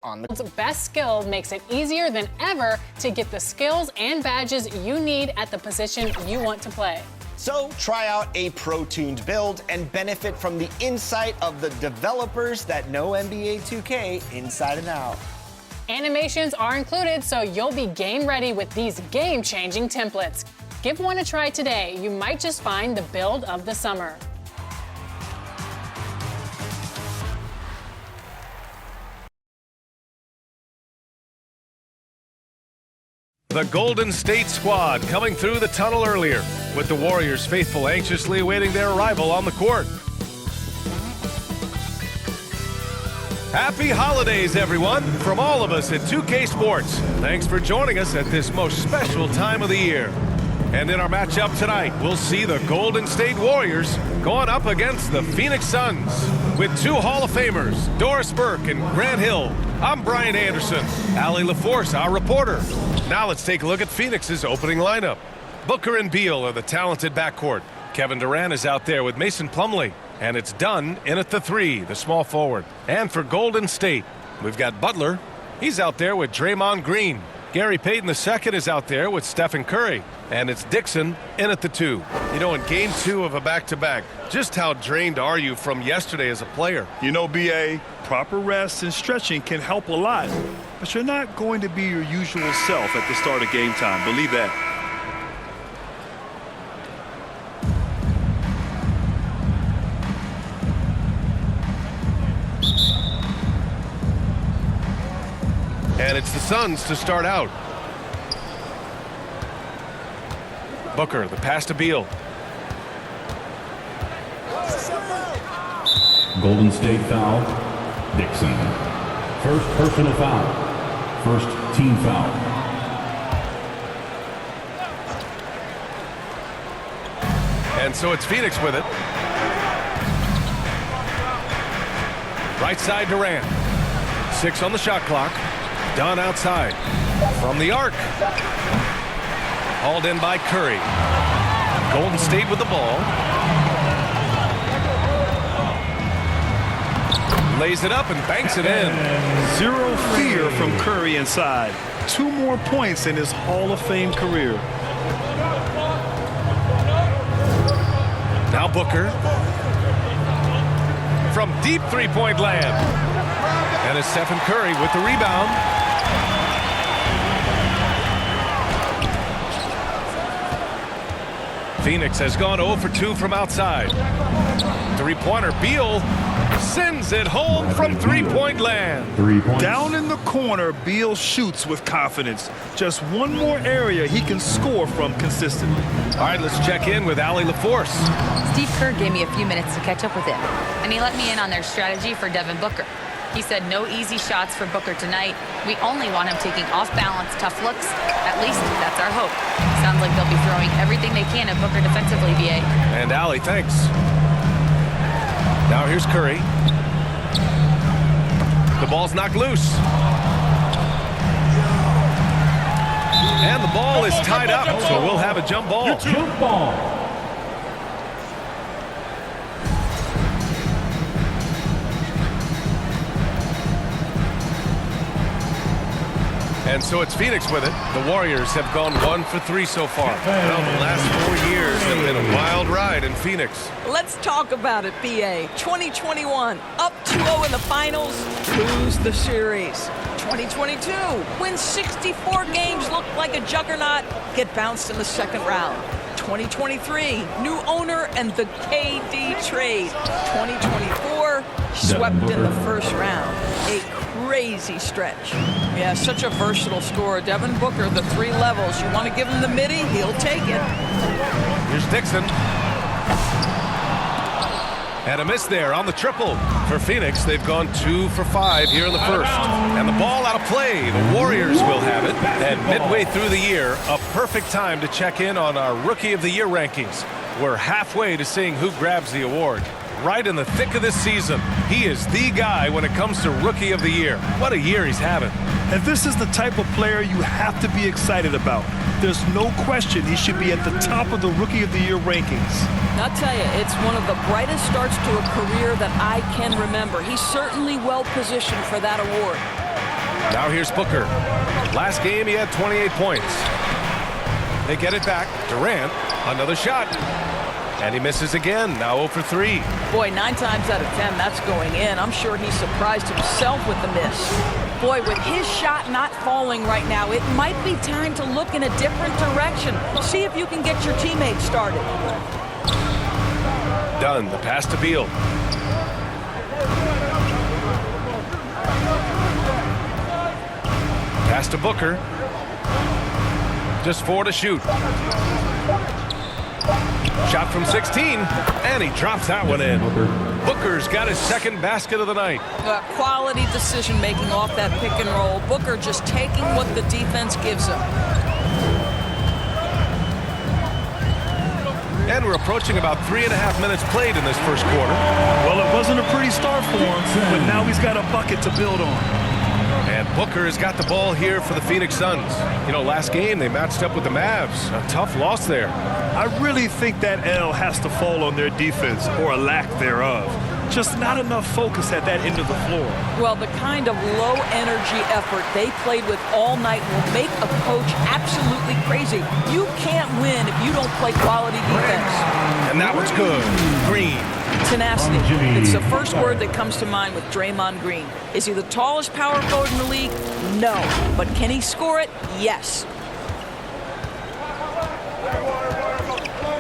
on the best skill makes it easier than ever to get the skills and badges you need at the position you want to play. So try out a pro-tuned build and benefit from the insight of the developers that know NBA 2K inside and out. Animations are included, so you'll be game ready with these game-changing templates. Give one a try today. You might just find the build of the summer. The Golden State squad coming through the tunnel earlier, with the Warriors faithful anxiously awaiting their arrival on the court. Happy holidays, everyone, from all of us at 2K Sports. Thanks for joining us at this most special time of the year. And in our matchup tonight, we'll see the Golden State Warriors going up against the Phoenix Suns. With two Hall of Famers, Doris Burke and Grant Hill. I'm Brian Anderson, Allie LaForce, our reporter. Now let's take a look at Phoenix's opening lineup. Booker and Beal are the talented backcourt. Kevin Durant is out there with Mason Plumlee. And it's Dunn in at the 3, the small forward. And for Golden State, we've got Butler. He's out there with Draymond Green. Gary Payton II is out there with Stephen Curry. And it's Dixon in at the 2. You know, in game 2 of a back-to-back, just how drained are you from yesterday as a player? You know, B.A., proper rest and stretching can help a lot. But you're not going to be your usual self at the start of game time. Believe that. And it's the Suns to start out. Booker, the pass to Beal. Golden State foul, Dixon. First personal foul. First team foul. And so it's Phoenix with it. Right side Durant. 6 on the shot clock. Dunn outside. From the arc. Hauled in by Curry. Golden State with the ball. Lays it up and banks it in. Zero fear from Curry inside. 2 more points in his Hall of Fame career. Now Booker. From deep three-point land. And it's Stephen Curry with the rebound. Phoenix has gone 0 for 2 from outside. Three-pointer, Beal sends it home from three-point land. 3 points. Down in the corner, Beal shoots with confidence. Just one more area he can score from consistently. All right, let's check in with Allie LaForce. Steve Kerr gave me a few minutes to catch up with him, and he let me in on their strategy for Devin Booker. He said no easy shots for Booker tonight. We only want him taking off-balance, tough looks. At least that's our hope. Sounds like they'll be throwing everything they can at Booker defensively, B.A. And Allie, thanks. Now here's Curry. The ball's knocked loose. And the ball is tied up, so we'll have a jump ball. Jump ball. And so it's Phoenix with it. The Warriors have gone 1 for 3 so far. Well, the last 4 years have been a wild ride in Phoenix. Let's talk about it, BA. 2021, up 2-0 in the finals, lose the series. 2022, win 64 games, look like a juggernaut, get bounced in the second round. 2023, new owner and the KD trade. 2024, swept in the first round. A crazy stretch. Yeah, such a versatile scorer. Devin Booker, the 3 levels. You want to give him the midi, he'll take it. Here's Dixon. And a miss there on the triple. For Phoenix, they've gone 2 for 5 here in the first. And the ball out of play. The Warriors will have it. And midway through the year, a perfect time to check in on our Rookie of the Year rankings. We're halfway to seeing who grabs the award. Right in the thick of this season, he is the guy when it comes to Rookie of the Year. What a year he's having. And this is the type of player you have to be excited about. There's no question he should be at the top of the Rookie of the Year rankings. I'll tell you, it's one of the brightest starts to a career that I can remember. He's certainly well positioned for that award. Now here's Booker. Last game he had 28 points. They get it back. Durant, another shot. And he misses again, now 0 for 3. Boy, 9 times out of 10, that's going in. I'm sure he surprised himself with the miss. Boy, with his shot not falling right now, it might be time to look in a different direction. See if you can get your teammates started. Done. The pass to Beal. Pass to Booker. Just 4 to shoot. Shot from 16, and he drops that one in. Booker's got his second basket of the night. Quality decision-making off that pick and roll. Booker just taking what the defense gives him. And we're approaching about 3.5 minutes played in this first quarter. Well, it wasn't a pretty start for him, but now he's got a bucket to build on. And Booker has got the ball here for the Phoenix Suns. You know, last game they matched up with the Mavs. A tough loss there. I really think that L has to fall on their defense, or a lack thereof. Just not enough focus at that end of the floor. Well, the kind of low-energy effort they played with all night will make a coach absolutely crazy. You can't win if you don't play quality defense. And that one's good. Green. Tenacity. It's the first word that comes to mind with Draymond Green. Is he the tallest power forward in the league? No. But can he score it? Yes.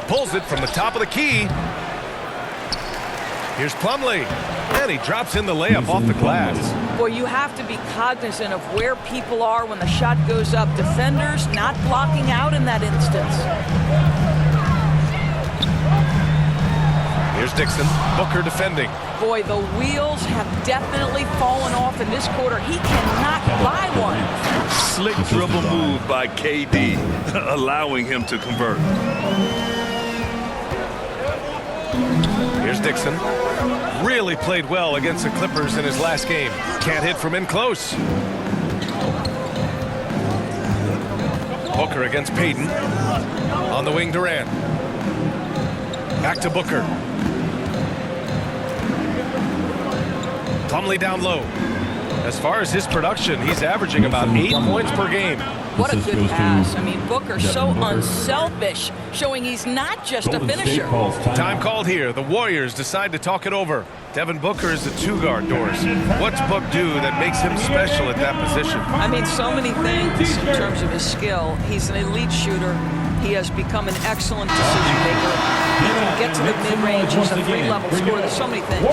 Pulls it from the top of the key. Here's Plumlee. And he drops in the layup off the glass. Boy, you have to be cognizant of where people are when the shot goes up. Defenders not blocking out in that instance. Here's Dixon. Booker defending. Boy, the wheels have definitely fallen off in this quarter. He cannot buy one. Slick dribble move by KD, allowing him to convert. Here's Dixon. Really played well against the Clippers in his last game. Can't hit from in close. Booker against Payton. On the wing, Durant. Back to Booker. Plumlee down low. As far as his production, he's averaging about 8 points per game. What a good pass. I mean, Booker's so unselfish, showing he's not just a finisher. Time called here. The Warriors decide to talk it over. Devin Booker is the 2-guard, Doris. What's Book do that makes him special at that position? I mean, so many things in terms of his skill. He's an elite shooter. He has become an excellent decision maker. He can get to the mid-range. He's a 3-level scorer. There's so many things.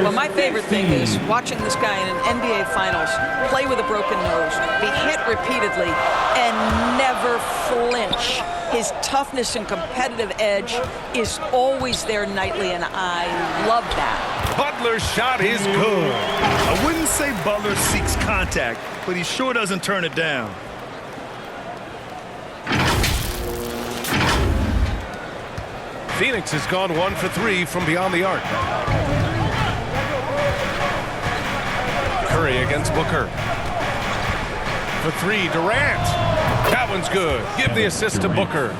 But my favorite thing is watching this guy in an NBA Finals play with a broken nose, be hit repeatedly, and never flinch. His toughness and competitive edge is always there nightly, and I love that. Butler's shot is good. I wouldn't say Butler seeks contact, but he sure doesn't turn it down. Phoenix has gone 1 for 3 from beyond the arc. Curry against Booker. For 3, Durant. That one's good. Give the assist to Booker.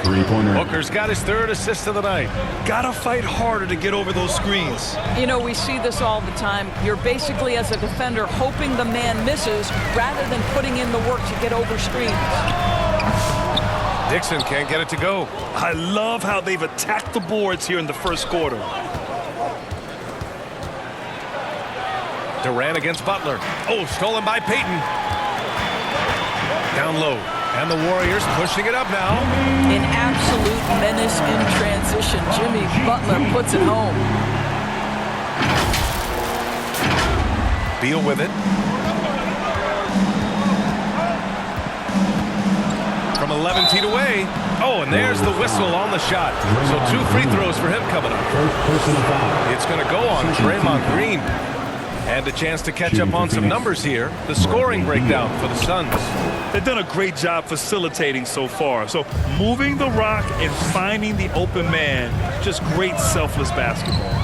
Three-pointer. Booker's got his 3rd assist of the night. Gotta fight harder to get over those screens. You know, we see this all the time. You're basically, as a defender, hoping the man misses rather than putting in the work to get over screens. Dixon can't get it to go. I love how they've attacked the boards here in the first quarter. Durant against Butler. Oh, stolen by Payton. Down low. And the Warriors pushing it up now. An absolute menace in transition. Jimmy Butler puts it home. Beal with it. From 11 feet away. Oh, and there's the whistle on the shot. So 2 free throws for him coming up. It's going to go on Draymond Green. And a chance to catch up on some numbers here. The scoring breakdown for the Suns. They've done a great job facilitating so far. So moving the rock and finding the open man, just great selfless basketball.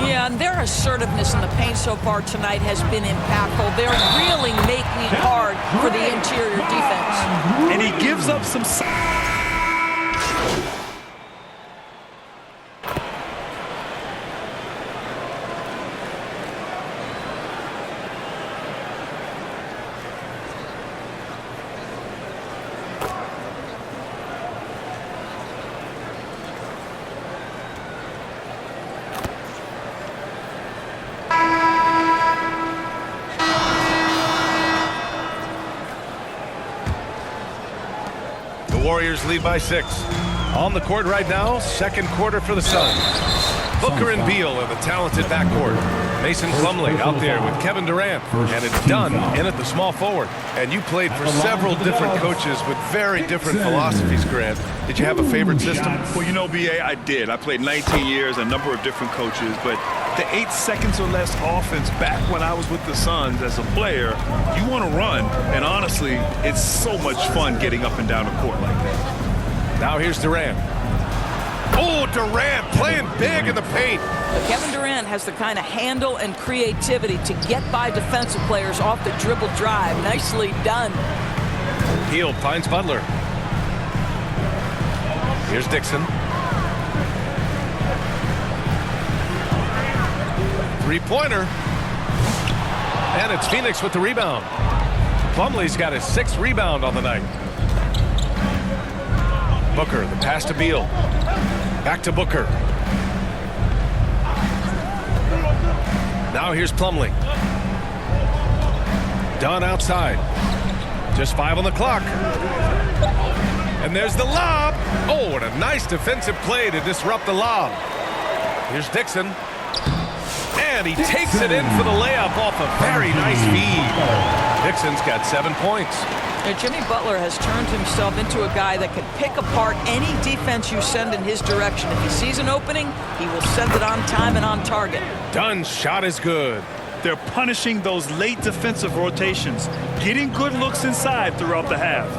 Yeah, and their assertiveness in the paint so far tonight has been impactful. They're really making it hard for the interior defense. And he gives up some... Warriors lead by 6. On the court right now, second quarter for the Suns. Booker and Beal in the talented backcourt. Mason Plumlee out there with Kevin Durant. And it's Dunn in at the small forward. And you played for several different coaches with very different philosophies, Grant. Did you have a favorite system? Well, you know, B.A., I did. I played 19 years, a number of different coaches. But the 8 seconds or less offense back when I was with the Suns as a player, you want to run. And honestly, it's so much fun getting up and down the court like that. Now here's Durant. Oh, Durant playing big in the paint. But Kevin Durant has the kind of handle and creativity to get by defensive players off the dribble drive. Nicely done. Beal finds Butler. Here's Dixon. Three-pointer. And it's Phoenix with the rebound. Plumlee's got his 6th rebound on the night. Booker, the pass to Beal. Back to Booker. Now here's Plumlee. Dunn outside. Just 5 on the clock. And there's the lob. Oh, and a nice defensive play to disrupt the lob. Here's Dixon. And he takes it in for the layup off a very nice feed. Dixon's got 7 points. And Jimmy Butler has turned himself into a guy that can pick apart any defense you send in his direction. If he sees an opening, he will send it on time and on target. Dunn's shot is good. They're punishing those late defensive rotations, getting good looks inside throughout the half.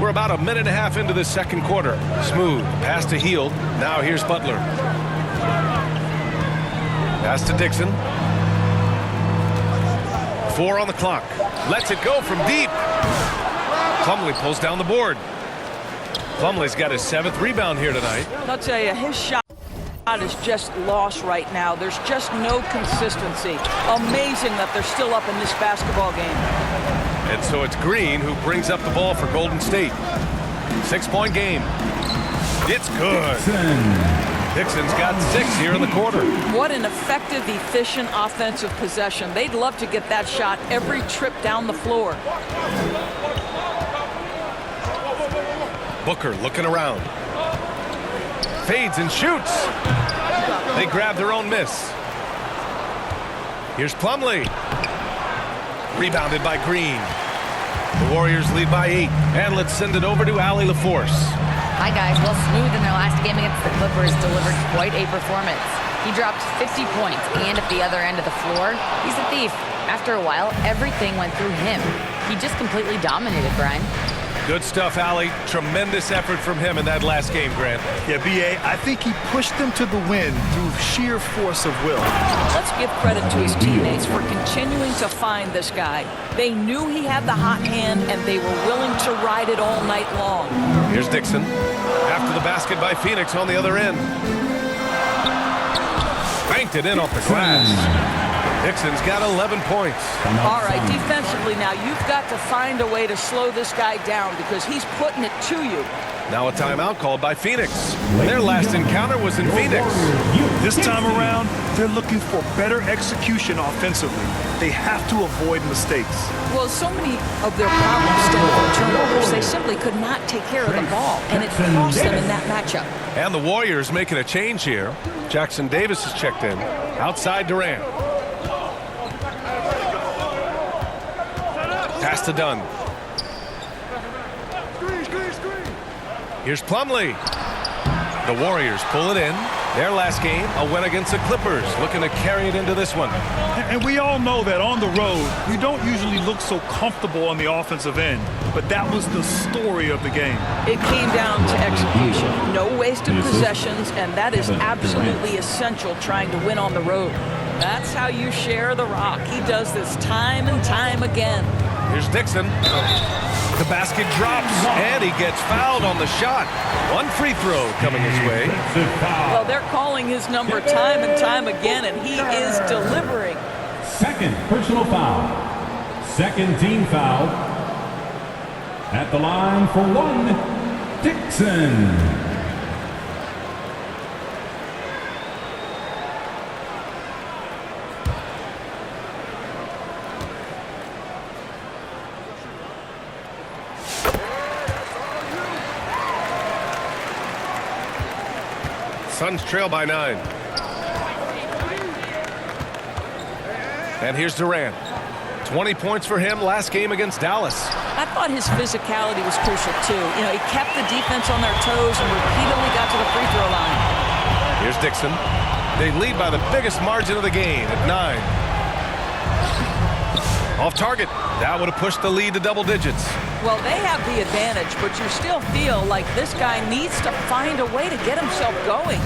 We're about a minute and a half into the second quarter. Smooth pass to Hield. Now here's Butler. Pass to Dixon. 4 on the clock. Lets it go from deep. Plumlee pulls down the board. Plumlee's got his 7th rebound here tonight. I'll tell you, his shot is just lost right now. There's just no consistency. Amazing that they're still up in this basketball game. And so it's Green who brings up the ball for Golden State. 6-point game. It's good. Dixon's got 6 here in the quarter. What an effective, efficient offensive possession. They'd love to get that shot every trip down the floor. Booker looking around. Fades and shoots. They grab their own miss. Here's Plumlee. Rebounded by Green. The Warriors lead by 8. And let's send it over to Allie LaForce. Hi, guys. Well, Smooth in their last game against the Clippers delivered quite a performance. He dropped 50 points, and at the other end of the floor, he's a thief. After a while, everything went through him. He just completely dominated, Brian. Good stuff, Allie. Tremendous effort from him in that last game, Grant. Yeah, B.A., I think he pushed them to the win through sheer force of will. Let's give credit to his teammates for continuing to find this guy. They knew he had the hot hand, and they were willing to ride it all night long. Here's Dixon. After the basket by Phoenix on the other end. Banked it in off the glass. Dixon's got 11 points. All right, defensively now, you've got to find a way to slow this guy down because he's putting it to you. Now a timeout called by Phoenix. Their last encounter was in Phoenix. This time around, they're looking for better execution offensively. They have to avoid mistakes. Well, so many of their problems stem from turnovers. They simply could not take care of the ball, and it cost them in that matchup. And the Warriors making a change here. Jackson Davis has checked in. Outside Durant. Pass to Dunn. Here's Plumlee. The Warriors pull it in. Their last game, a win against the Clippers, looking to carry it into this one. And we all know that on the road, you don't usually look so comfortable on the offensive end. But that was the story of the game. It came down to execution. No wasted possessions, and that is absolutely essential trying to win on the road. That's how you share the rock. He does this time and time again. Here's Dixon. The basket drops, and he gets fouled on the shot. One free throw coming his way. Well, they're calling his number time and time again, and he is delivering. Second personal foul. Second team foul. At the line for 1, Dixon. Suns trail by 9. And here's Durant. 20 points for him last game against Dallas. I thought his physicality was crucial, too. You know, he kept the defense on their toes and repeatedly got to the free throw line. Here's Dixon. They lead by the biggest margin of the game at 9. Off target. That would have pushed the lead to double digits. Well, they have the advantage, but you still feel like this guy needs to find a way to get himself going.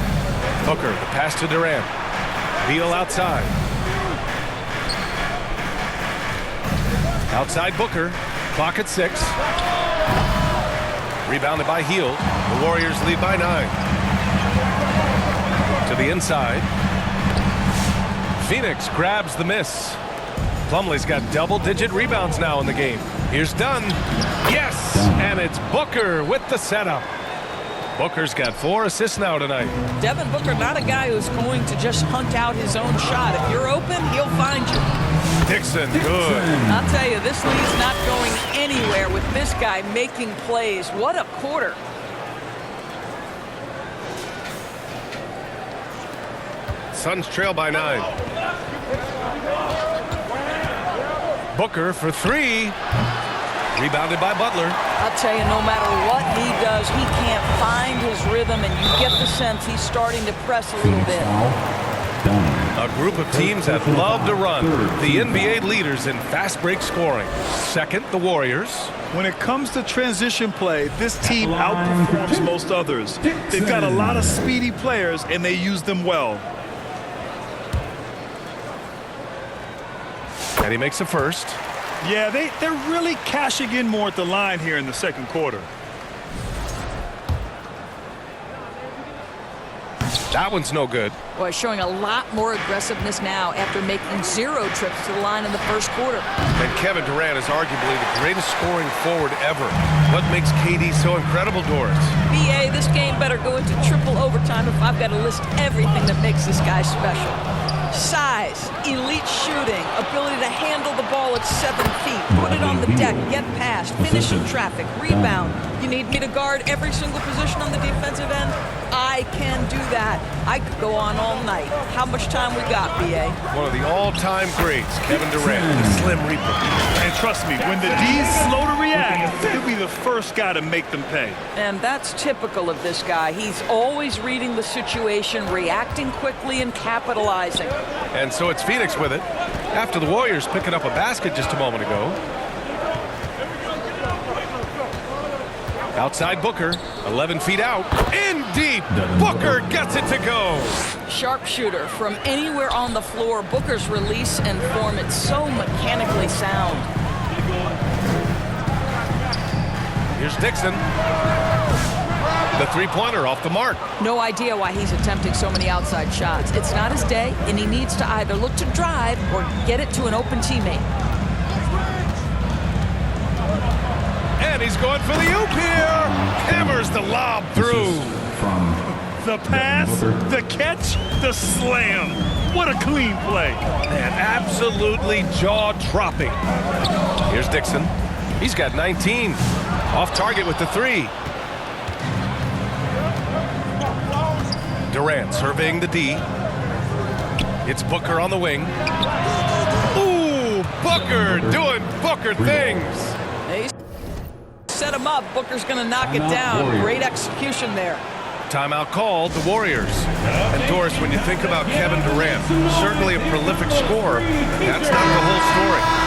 Booker, the pass to Durant. Beal outside. Outside Booker. Clock at 6. Rebounded by Hield. The Warriors lead by 9. To the inside. Phoenix grabs the miss. Plumlee's got double-digit rebounds now in the game. Here's Dunn. Yes! And it's Booker with the setup. Booker's got 4 assists now tonight. Devin Booker, not a guy who's going to just hunt out his own shot. If you're open, he'll find you. Dixon, good. I'll tell you, this lead's not going anywhere with this guy making plays. What a quarter. Suns trail by 9. Booker for 3. Rebounded by Butler. I'll tell you, no matter what he does, he can't find his rhythm, and you get the sense he's starting to press a little bit. A group of teams that love to run. The NBA leaders in fast break scoring. Second, the Warriors. When it comes to transition play, this team outperforms most others. They've got a lot of speedy players, and they use them well. And he makes a first. Yeah, they're really cashing in more at the line here in the second quarter. That one's no good. Boy, showing a lot more aggressiveness now after making 0 trips to the line in the first quarter. And Kevin Durant is arguably the greatest scoring forward ever. What makes KD so incredible, Doris? BA, this game better go into triple overtime if I've got to list everything that makes this guy special. Size, elite shooting, ability to handle the ball at 7 feet, put it on the deck, get past, finish in traffic, rebound. You need me to guard every single position on the defensive end? I can do that. I could go on all night. How much time we got, BA? One of the all-time greats, Kevin Durant, the Slim Reaper. And trust me, when the D's slow to react, he'll be the first guy to make them pay. And that's typical of this guy. He's always reading the situation, reacting quickly, and capitalizing. And so it's Phoenix with it, after the Warriors picking up a basket just a moment ago. Outside Booker, 11 feet out, in deep. Booker gets it to go. Sharpshooter from anywhere on the floor. Booker's release and form, it's so mechanically sound. Here's Dixon. The three-pointer off the mark. No idea why he's attempting so many outside shots. It's not his day, and he needs to either look to drive or get it to an open teammate. And he's going for the oop here. Hammers the lob through. The pass, the catch, the slam. What a clean play. Man, absolutely jaw-dropping. Here's Dixon. He's got 19. Off target with the 3. Durant surveying the D. It's Booker on the wing. Ooh, Booker doing Booker things. They set him up. Booker's going to knock it down. Great execution there. Timeout called, the Warriors. And Doris, when you think about Kevin Durant, certainly a prolific scorer, that's not the whole story.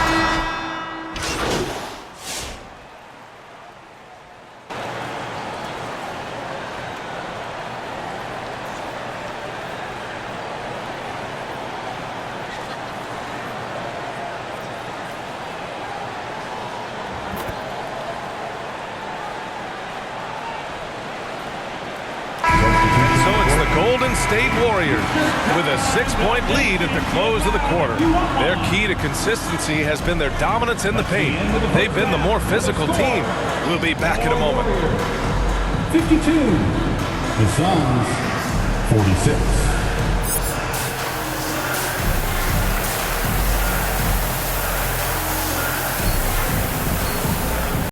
Golden State Warriors with a 6-point lead at the close of the quarter. Their key to consistency has been their dominance in the paint. They've been the more physical team. We'll be back in a moment. 52. The Suns, 46.